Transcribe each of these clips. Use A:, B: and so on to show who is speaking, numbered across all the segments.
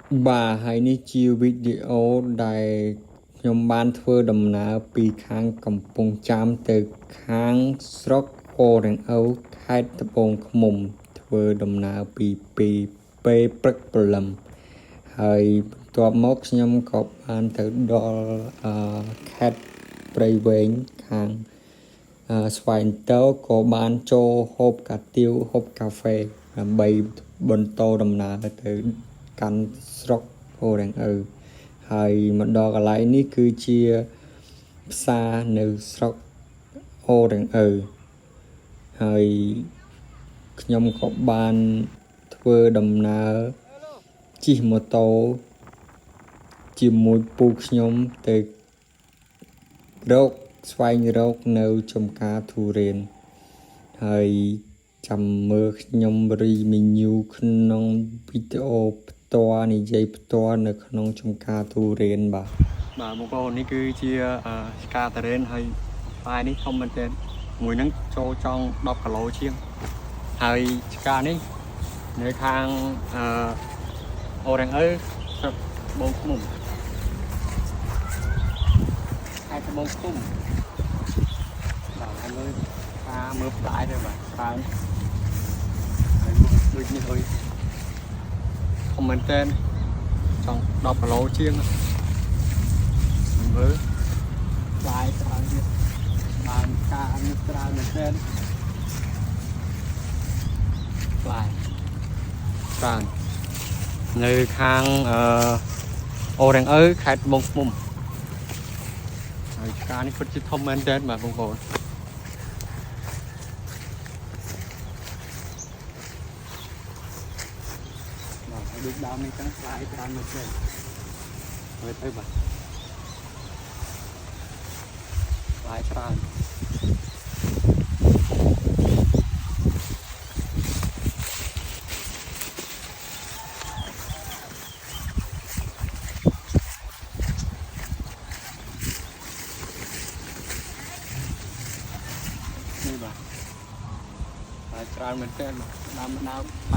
A: Bà hãy ní chiêu video đại nhóm ban thưa đầm nở bị kháng cầm bông chám từ kháng sốc ô ràng ấu khai tập bông mùm thưa đầm nở bị bê bức bờ lầm hơi tòa mốc nhóm có ban từ đó khát bầy vệnh kháng xoài tớ có ban cho hộp cà tiêu hộp cà phê bầy bần tô đầm nở từ căn sốc ô ràng ấuហើយម្ដងកន្លែងនេះគឺជាផ្សារនៅស្រុកអូរ៉ាំងអឺហើយខ្ញុំក៏បានធ្វើដំណើរជិះម៉ូតូជាមួយពូខ្ញុំទៅស្វែងរកនៅចំការទុរេនហើយចាំមើលខ្ញុំរីមីញូក្នុងវីដេអូផ្ទាល់និយាយផ្ទាល់នៅក្នុងចំការទុរេនបាទបងប្អូននេះគឺជាឆ្កាទុរេនហើយផ្លែនេះធំមែនទែនមួយហ្នឹងចូលចង់10គីឡូជាងហើយឆ្កានេះនៅខាងអូរ៉ាំងអឺស្រុកបងឃុំខេត្តត្បូងឃុំបាទហើយមើលផ្លែទៅបាទច្រើនហើយដូចនេះអើយធំមែនទែនចង់10គីឡូជាងមើលផ្លែច្រើនទៀតបានការនេះច្រើនមែនទែនផ្លែច្រើននៅខាងអូរ៉ាំងអឺខេត្តត្បូងឃ្មុំហើយឆ្កានេះពិតជាធំមែនទែនបាទបងប្អូនដូចដើមនេះចឹងផ្លែច្រើនមែនទេមើលទៅបាទផ្លែច្រើននេះបាទផ្លែច្រើនមែនទេដើម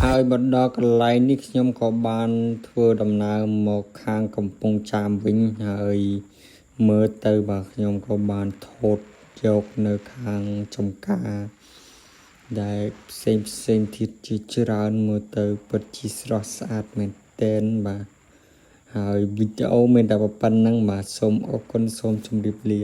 A: ហើយបណ្ដោះកន្លែងនេះខ្ញុំក៏បានធ្វើដំណើរមកខាងកំពង់ចាមវិញហើយមើលទៅបាទខ្ញុំក៏បានថតយកនៅខាងចំការដែលផ្សេងទៀតជាច្រើនមើលទៅពិតជាស្រស់ស្អាតមែនទែនបាទហើយវីដេអូមានតែប៉ុណ្្នឹងបាទសូមអរគុណសូមជម្រាបលា